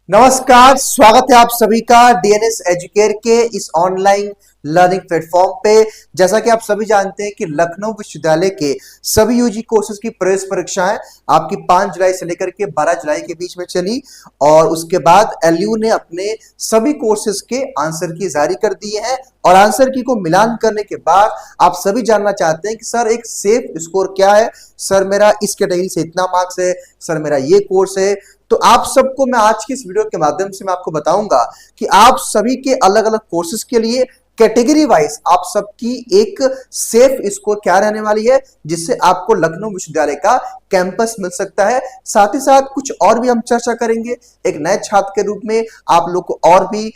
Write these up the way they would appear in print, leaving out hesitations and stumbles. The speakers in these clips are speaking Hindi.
नमस्कार, स्वागत है आप सभी का डीएनएस एजुकेयर के इस ऑनलाइन लर्निंग प्लेटफॉर्म पे। जैसा कि आप सभी जानते हैं कि लखनऊ विश्वविद्यालय के सभी यूजी कोर्सेज की प्रवेश परीक्षाएं आपकी 5 जुलाई से लेकर के 12 जुलाई के बीच में चली और उसके बाद एलयू ने अपने सभी कोर्सेज के आंसर की जारी कर दिए हैं और आंसर की को मिलान करने के बाद आप सभी जानना चाहते हैं कि सर एक सेफ स्कोर क्या है, सर मेरा इस कैटेगरी से इतना मार्क्स है, सर मेरा ये कोर्स है। तो आप सबको मैं आज की इस वीडियो के माध्यम से मैं आपको बताऊंगा कि आप सभी के अलग अलग कोर्सेज के लिए कैटेगरी वाइज आप सबकी एक सेफ स्कोर क्या रहने वाली है, जिससे आपको लखनऊ विश्वविद्यालय का कैंपस मिल सकता है। साथ ही साथ कुछ और भी हम चर्चा करेंगे। एक नए छात्र के रूप में आप लोग को और भी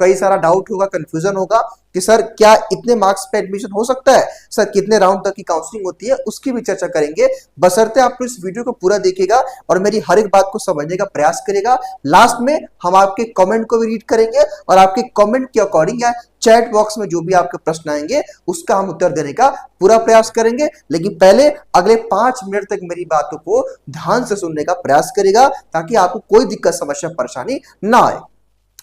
कई सारा डाउट होगा, कंफ्यूजन होगा कि सर क्या इतने मार्क्स पे एडमिशन हो सकता है, सर कितने राउंड तक की काउंसलिंग होती है, उसकी भी चर्चा करेंगे। बशर्ते आप इस वीडियो को पूरा देखिएगा और मेरी हर एक बात को समझने का प्रयास करेगा। लास्ट में हम आपके कमेंट को भी रीड करेंगे और आपके कमेंट के अकॉर्डिंग या चैट बॉक्स में जो भी आपके प्रश्न आएंगे उसका हम उत्तर देने का पूरा प्रयास करेंगे। लेकिन पहले अगले 5 मिनट तक मेरी बातों को ध्यान से सुनने का प्रयास करेगा ताकि आपको कोई दिक्कत, समस्या, परेशानी ना आए।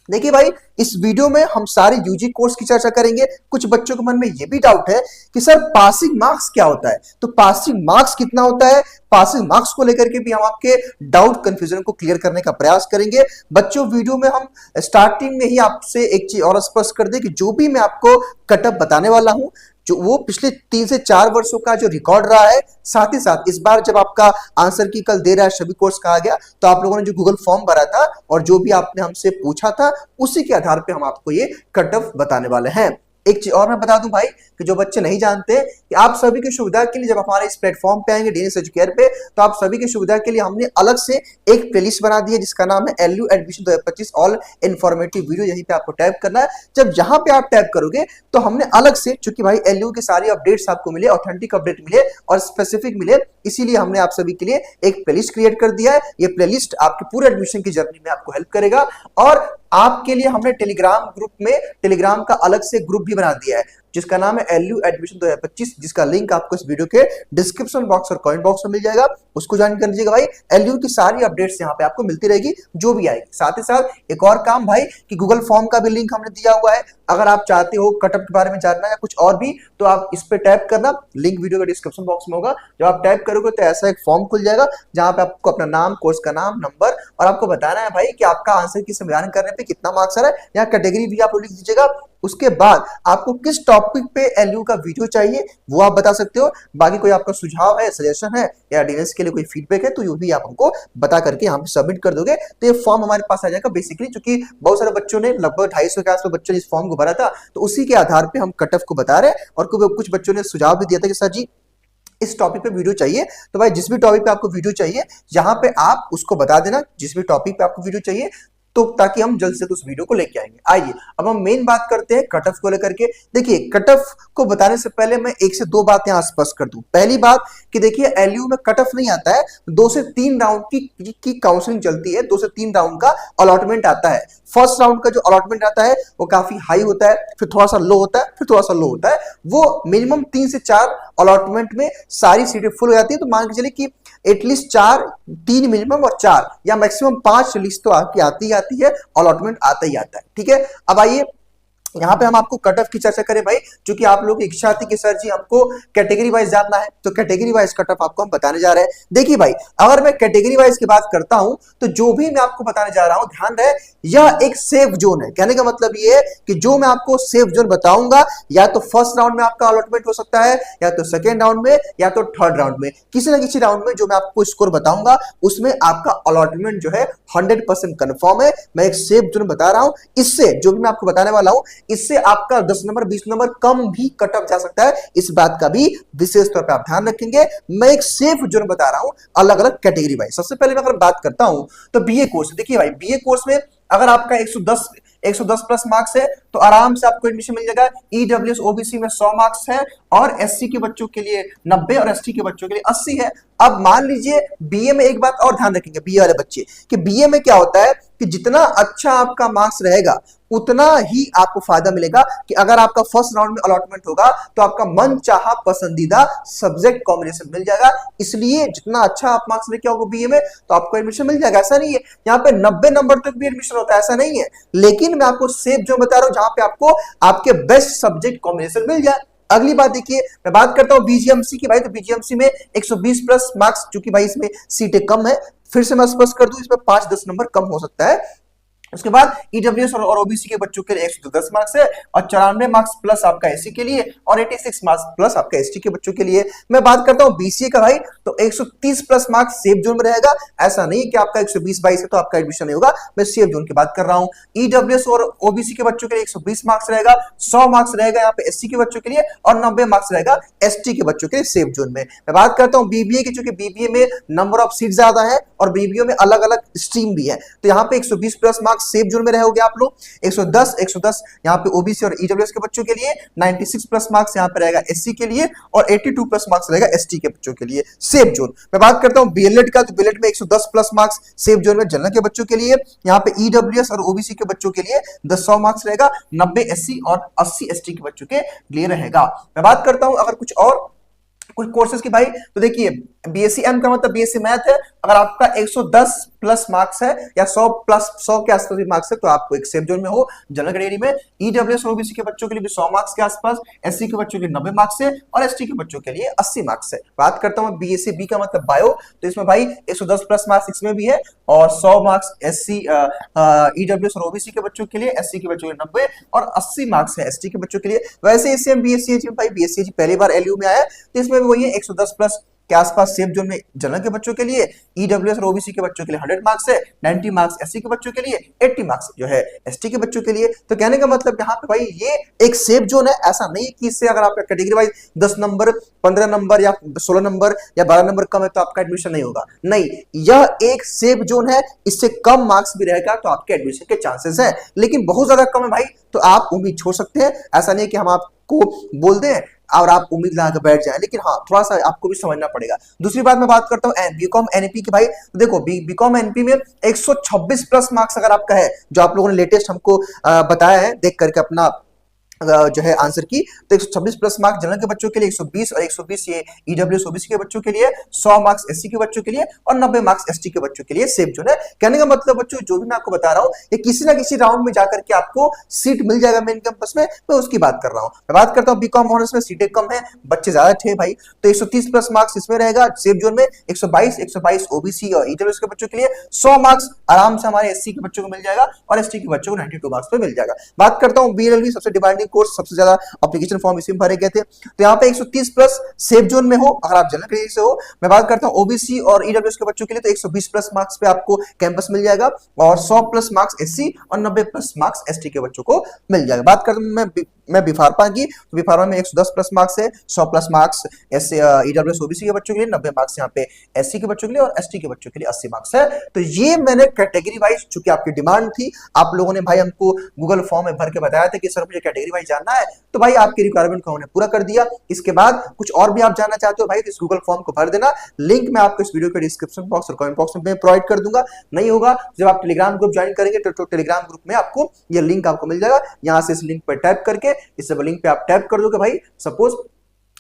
देखिए भाई, इस वीडियो में हम सारे यूजी कोर्स की चर्चा करेंगे। कुछ बच्चों के मन में यह भी डाउट है कि सर पासिंग मार्क्स क्या होता है, तो पासिंग मार्क्स कितना होता है, पासिंग मार्क्स को लेकर के भी हम आपके डाउट, कंफ्यूजन को क्लियर करने का प्रयास करेंगे। बच्चों, वीडियो में हम स्टार्टिंग में ही आपसे एक चीज और स्पष्ट कर दे कि जो भी मैं आपको कटअप बताने वाला हूं जो वो पिछले 3 से 4 वर्षों का जो रिकॉर्ड रहा है, साथ ही साथ इस बार जब आपका आंसर की कल दे रहा है सभी कोर्स कहा गया, तो आप लोगों ने जो गूगल फॉर्म भरा था और जो भी आपने हमसे पूछा था उसी के आधार पे हम आपको ये कट ऑफ बताने वाले हैं। एक चीज और मैं बता दूं भाई कि जो बच्चे नहीं जानते कि आप सभी की सुविधा के लिए जब हमारे इस प्लेटफॉर्म पे आएंगे डीएनएस एजुकेयर पे, तो आप सभी की सुविधा के लिए हमने अलग से एक प्लेलिस्ट बना दी है जिसका नाम है LU admission 2025 all informative video. यहीं पे आपको टैप करना है। जब जहां पे आप टैप करोगे तो हमने अलग से, चूंकि भाई एलयू की सारी अपडेट्स आपको मिले, ऑथेंटिक अपडेट मिले और स्पेसिफिक मिले, इसीलिए हमने आप सभी के लिए एक प्लेलिस्ट क्रिएट कर दिया है। ये प्लेलिस्ट आपके पूरे एडमिशन की जर्नी में आपको हेल्प करेगा और आपके लिए हमने टेलीग्राम ग्रुप में टेलीग्राम का अलग से ग्रुप भी बना दिया है जिसका नाम है एलयू एडमिशन 2025, जिसका लिंक आपको इस वीडियो के डिस्क्रिप्शन बॉक्स और कमेंट बॉक्स में मिल जाएगा। उसको ज्वाइन कर लीजिएगा भाई। एलयू की सारी अपडेट्स यहाँ पे आपको मिलती रहेगी जो भी आएगी। साथ ही साथ एक और काम भाई कि गूगल फॉर्म का भी लिंक हमने दिया हुआ है। अगर आप चाहते हो कटअप के बारे में जानना या कुछ और भी, तो आप इस पे टैप करना, लिंक वीडियो के डिस्क्रिप्शन बॉक्स में होगा। जब आप टैप करोगे तो ऐसा एक फॉर्म खुल जाएगा जहां पे आपको अपना नाम, कोर्स का नाम, नंबर और आपको बताना है भाई कि आपका आंसर की संविधान करने पे कितना मार्क्स आ रहा है, या कैटेगरी भी आप लिख दीजिएगा। उसके बाद आपको किस टॉपिक पे एलयू का वीडियो चाहिए वो आप बता सकते हो। बाकी कोई आपका सुझाव है, सजेशन है या डीएनएस के लिए कोई फीडबैक है तो ये भी आप हमको बता करके यहाँ पे सबमिट कर दोगे तो ये फॉर्म हमारे पास आ जाएगा। बेसिकली क्योंकि बहुत सारे बच्चों ने, लगभग 250 के आसपास बच्चों ने इस फॉर्म को भरा था, तो उसी के आधार पे हम कट ऑफ को बता रहे हैं। और कुछ बच्चों ने सुझाव भी दिया था कि सर जी इस टॉपिक पे वीडियो चाहिए, तो भाई जिस भी टॉपिक पे आपको वीडियो चाहिए यहाँ पे आप उसको बता देना, जिस भी टॉपिक पे आपको वीडियो चाहिए, तो ताकि हम जल्द से उस वीडियो को लेके आएंगे। आइए अब हम मेन बात करते हैं कट ऑफ को लेकर के। देखिए, कट ऑफ को बताने से पहले मैं 1 से 2 बातें स्पष्ट कर दूं। पहली बात कि देखिए एलयू में कट ऑफ नहीं आता है, 2 से 3 राउंड की काउंसलिंग चलती है, 2 से 3 राउंड का अलॉटमेंट आता है। फर्स्ट राउंड का जो अलॉटमेंट आता है वो काफी हाई होता है, फिर थोड़ा सा लो होता है, फिर थोड़ा सा लो होता है। वो मिनिमम 3 से 4 अलॉटमेंट में सारी सीटें फुल हो जाती है। तो मान के चलिए कि एटलीस्ट 4, 3 मिनिमम और 4 या मैक्सिमम 5 लिस्ट तो आपकी आती है, अलॉटमेंट आता ही आता है। ठीक है, अब आइए यहाँ पे हम आपको कट ऑफ की चर्चा करें भाई, क्योंकि आप लोग की इच्छा थी कि सर जी हमको कैटेगरी वाइज जानना है, तो कैटेगरी वाइज कट ऑफ आपको हम बताने जा रहे हैं। देखिए भाई, अगर मैं कैटेगरी वाइज की बात करता हूं तो जो भी मैं आपको बताने जा रहा हूं, ध्यान रहे यह एक सेफ जोन है। कहने का मतलब ये है कि जो मैं आपको सेफ जोन बताऊंगा, या तो फर्स्ट राउंड में आपका अलॉटमेंट हो सकता है, या तो सेकेंड राउंड में, या तो थर्ड राउंड में, किसी ना किसी राउंड में जो मैं आपको स्कोर बताऊंगा उसमें आपका अलॉटमेंट जो है 100% कंफर्म है। मैं एक सेफ जोन बता रहा हूं, इससे जो भी मैं आपको बताने वाला हूं इससे आपका 10 नंबर 20 नंबर कम भी कट ऑफ जा सकता है। इस बात का भी विशेष तौर पे आप ध्यान रखेंगे। मैं एक सेफ जोन बता रहा हूं अलग अलग कैटेगरी वाइज। सबसे पहले मैं अगर बात करता हूं तो बीए कोर्स। देखिए भाई, बीए कोर्स में अगर आपका 110 प्लस मार्क्स है तो आराम से आपको एडमिशन मिल जाएगा। ईडब्ल्यूएस ओबीसी में 100 मार्क्स है और एससी के बच्चों के लिए 90 और एसटी के बच्चों के लिए 80 है। अब मान लीजिए बीए में एक बात और ध्यान रखेंगे बीए वाले बच्चे कि बीए में क्या होता है कि जितना अच्छा आपका मार्क्स रहेगा उतना ही आपको फायदा मिलेगा कि अगर आपका फर्स्ट राउंड में अलॉटमेंट होगा तो आपका मन चाहा पसंदीदा सब्जेक्ट कॉम्बिनेशन मिल जाएगा। इसलिए जितना अच्छा आप मार्क्स लेके आओगे बीए में तो आपको एडमिशन मिल जाएगा। ऐसा नहीं है यहाँ पे 90 नंबर तक भी एडमिशन होता है, ऐसा नहीं है। लेकिन मैं आपको सेफ जो बता रहा हूं जहां पे आपको आपके बेस्ट सब्जेक्ट कॉम्बिनेशन मिल जाए। अगली बात देखिए, मैं बात करता हूं बीजीएमसी की भाई। तो बीजीएमसी में 120 प्लस मार्क्स, चूंकि भाई इसमें सीटें कम है, फिर से मैं स्पष्ट कर दूं, इसमें 5-10 नंबर कम हो सकता है। उसके बाद ईडब्ल्यूएस और ओबीसी के बच्चों के लिए 110 मार्क्स है और 94 मार्क्स प्लस आपका एससी के लिए और 86 मार्क्स प्लस आपका एसटी के बच्चों के लिए। मैं बात करता हूं बीसीए का भाई, तो 130 प्लस मार्क्स सेफ जोन में रहेगा। ऐसा नहीं कि आपका 120-22 है तो आपका एडमिशन नहीं होगा, मैं सेफ जोन की बात कर रहा हूं। ईडब्ल्यूएस और ओबीसी के बच्चों के लिए 120 मार्क्स रहेगा, 100 मार्क्स रहेगा यहाँ पे एससी के बच्चों के लिए और 90 मार्क्स रहेगा एसटी के बच्चों के लिए सेफ जोन में। मैं बात करता हूं बीबीए की, चूंकि बीबीए में नंबर ऑफ सीट ज्यादा है और बीबीए में अलग अलग स्ट्रीम भी है, तो यहाँ पे 120 प्लस मार्क्स सेफ जोन में रहोगे आप लोग। 110 यहाँ पे ओबीसी और ईडब्ल्यूएस के बच्चों के लिए, 96 प्लस मार्क्स यहाँ पे रहेगा एससी के लिए और 82 प्लस मार्क्स रहेगा एसटी के बच्चों के लिए सेफ जोन। मैं बात करता हूं बीएलएड का, तो बीएलएड में 110 प्लस मार्क्स सेफ जोन में जनरल के बच्चों के लिए। यहाँ पे ईडब्ल्यूएस और ओबीसी के बच्चों के लिए 100 मार्क्स रहेगा, 90 एससी और 80 एसटी के बच्चों के लिए रहेगा। मैं बात करता हूं अगर कुछ कोर्सेज की भाई, तो देखिए बीएससी एम का मतलब बीएससी मैथ है। अगर आपका 110 प्लस मार्क्स है या 100 के आसपास भी मार्क्स है तो आपको एक सेफ जोन में हो जनरल कैटेगरी में। ईडब्ल्यूएस और ओबीसी के बच्चों के लिए भी 100 मार्क्स के आसपास, एससी के बच्चों के लिए 90 मार्क्स है और एसटी के बच्चों के लिए 80 मार्क्स है। बात करता हूं बीएससी बी का मतलब बायो, तो इसमें भाई 110 प्लस मार्क्स इसमें भी है और 100 मार्क्स एससी ईडब्ल्यूएस और ओबीसी के बच्चों के लिए, एससी के बच्चों के लिए 90 और 80 मार्क्स है एसटी के बच्चों के लिए। वैसे इसे बीएससी भाई बीएससी पहली बार एलयू में आया तो इसमें भी वही है 110 प्लस के आसपास सेफ जोन में जनरल के बच्चों के लिए। ईडब्ल्यूएस और ओबीसी के बच्चों के लिए 100 मार्क्स है, 90 मार्क्स एससी के बच्चों के लिए, 80 मार्क्स जो है एसटी के बच्चों के लिए। तो कहने का मतलब यहाँ पे भाई ये एक सेफ जोन है। ऐसा नहीं कि इससे अगर आपका कैटेगरी वाइज 10 नंबर 15 नंबर या 16 नंबर या 12 नंबर कम है तो आपका एडमिशन नहीं होगा, नहीं, यह एक सेफ जोन है। इससे कम मार्क्स भी रहेगा तो आपके एडमिशन के चांसेस है, लेकिन बहुत ज्यादा कम है भाई तो आप उम्मीद छोड़ सकते हैं। ऐसा नहीं कि हम आपको बोल दें और आप उम्मीद लगा बैठ जाए, लेकिन हाँ थोड़ा सा आपको भी समझना पड़ेगा। दूसरी बात मैं बात करता हूं बीकॉम एनपी की भाई, तो देखो बीकॉम एनपी में 126 प्लस मार्क्स अगर आपका है, जो आप लोगों ने लेटेस्ट हमको बताया है देख करके अपना जो है आंसर की, तो 126 प्लस मार्क्स जनरल के बच्चों के लिए, 120 और 120 ये ईडब्ल्यूएस ओबीसी के बच्चों के लिए, 100 मार्क्स एससी के बच्चों के लिए और 90 मार्क्स एसटी के बच्चों के लिए सेफ जोन है। कहने का मतलब बच्चों जो भी मैं आपको बता रहा हूं ये किसी ना किसी राउंड में जाकर के आपको सीट मिल जाएगा मेन कैंपस में, मैं उसकी बात कर रहा हूं। मैं बात करता हूं बीकॉम ऑनर्स में सीटें कम है, बच्चे ज्यादा थे भाई, तो 130 प्लस मार्क्स इसमें रहेगा सेफ जोन में। 122 ओबीसी और ईडब्ल्यूएस के बच्चों के लिए, 100 मार्क्स आराम से हमारे एससी के बच्चों को मिल जाएगा और एसटी के बच्चों को 92 मार्क्स पे मिल जाएगा। बात करता हूं बीएलएलबी, सबसे डिमांडिंग कोर्स, सबसे ज्यादा एप्लीकेशन फॉर्म इसी में भरे गए थे, तो यहाँ पे 130 प्लस सेफ जोन में हो अगर आप जनरल कैटेगरी से हो। मैं बात करता हूं ओबीसी और ईडब्ल्यूएस के बच्चों के लिए, तो 120 प्लस मार्क्स पे आपको कैंपस मिल जाएगा और 100 प्लस मार्क्स एससी और 90 प्लस मार्क्स एसटी के बच्चों को मिल जाएगा। बात करता हूं मैं बिफारपा की, तो बिफारपा में 110 प्लस मार्क्स है, 100 प्लस मार्क्स ईडब्ल्यूएस ओबीसी के बच्चों के लिए, 90 मार्क्स यहाँ पे एससी के बच्चों के लिए और एसटी के बच्चों के लिए 80 मार्क्स है। तो ये मैंने कैटेगरी वाइज, चूंकि आपकी डिमांड थी, आप लोगों ने भाई हमको गूगल फॉर्म में भर के बताया था कि सर मुझे कैटेगरी वाइज जानना है, तो भाई आपकी रिक्वायरमेंट को हमने पूरा कर दिया। इसके बाद कुछ और भी आप जानना चाहते हो भाई तो इस गूगल फॉर्म को भर देना, लिंक मैं आपको इस वीडियो के डिस्क्रिप्शन बॉक्स और कमेंट बॉक्स में प्रोवाइड कर दूंगा। नहीं होगा जब आप टेलीग्राम ग्रुप ज्वाइन करेंगे तो टेलीग्राम ग्रुप में आपको ये लिंक आपको मिल जाएगा, यहां से इस लिंक पर टैप करके इस लिंक पे आप टैप कर दोगे भाई, सपोज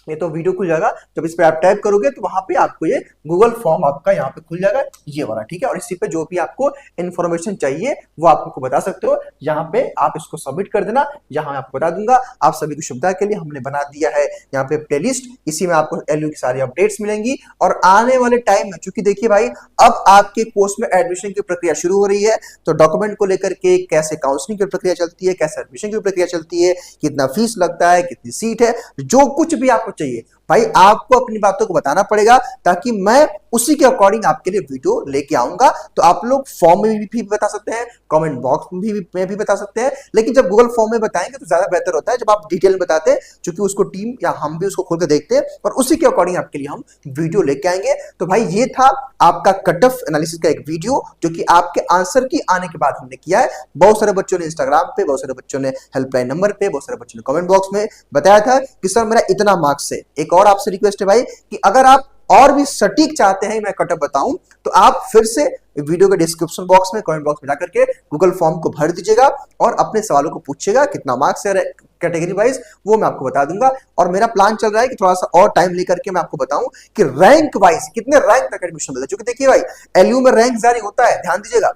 ये तो वीडियो खुल जाएगा, जब इस पे आप टाइप करोगे तो वहां पे आपको ये गूगल फॉर्म आपका यहाँ पे खुल जाएगा, ये वाला, ठीक है। और इसी पे जो भी आपको इन्फॉर्मेशन चाहिए वो आप हमको बता सकते हो, यहाँ पे आप इसको सबमिट कर देना, यहाँ मैं आपको बता दूंगा। आप सभी की सुविधा के लिए हमने बना दिया है यहाँ पे प्लेलिस्ट, इसी में आपको एलयू की सारी अपडेट्स मिलेंगी। और आने वाले टाइम में, चूंकि देखिए भाई अब आपके कोर्स में एडमिशन की प्रक्रिया शुरू हो रही है, तो डॉक्यूमेंट को लेकर के कैसे काउंसलिंग की प्रक्रिया चलती है, कैसे एडमिशन की प्रक्रिया चलती है, कितना फीस लगता है, कितनी सीट है, जो कुछ भी आपको चाहिए भाई आपको अपनी बातों को बताना पड़ेगा, ताकि मैं उसी के अकॉर्डिंग आपके लिए वीडियो लेके आऊंगा। तो आप लोग फॉर्म में भी बता सकते हैं, कमेंट बॉक्स में भी बता सकते हैं, लेकिन जब गूगल फॉर्म में बताएंगे तो ज्यादा बेहतर होता है जब आप डिटेल में बताते हैं, क्योंकि उसको टीम या हम भी उसको खोल के देखते हैं और उसी के अकॉर्डिंग आपके लिए हम वीडियो लेके आएंगे। तो भाई ये था आपका कट ऑफ एनालिसिस का एक वीडियो, जो कि आपके आंसर की आने के बाद हमने किया है। बहुत सारे बच्चों ने इंस्टाग्राम पे, बहुत सारे बच्चों ने हेल्पलाइन नंबर पे, बहुत सारे बच्चों ने कमेंट बॉक्स में बताया था कि सर मेरा इतना मार्क्स है। एक और आपसे रिक्वेस्ट है भाई कि अगर आप और भी सटीक चाहते हैं मैं कट ऑफ बताऊं, तो आप फिर से वीडियो के डिस्क्रिप्शन बॉक्स में, कमेंट बॉक्स में जाकर के गूगल फॉर्म को भर दीजिएगा और अपने सवालों को पूछिएगा। कितना मार्क्स है कैटेगरी वाइज वो मैं आपको बता दूंगा। और मेरा प्लान चल रहा है कि थोड़ा सा और टाइम लेकर के मैं आपको बताऊं कि रैंक वाइज कितने रैंक तक एडमिशन मिलता है। क्योंकि देखिए भाई, एलयू में रैंक जारी होता है, ध्यान दीजिएगा,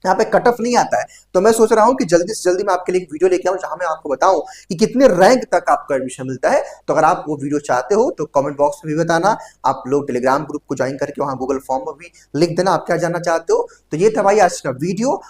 यहाँ पे कट ऑफ नहीं आता है। तो मैं सोच रहा हूं कि जल्दी से जल्दी मैं आपके लिए एक वीडियो लेके आऊं जहां मैं आपको बताऊं कि कितने रैंक तक आपको एडमिशन मिलता है। तो अगर आप वो वीडियो चाहते हो तो कमेंट बॉक्स में भी बताना। आप लोग टेलीग्राम ग्रुप को ज्वाइन करके वहां गूगल फॉर्म में भी लिख देना आप क्या जानना चाहते हो। तो ये था भाई आज का वीडियो।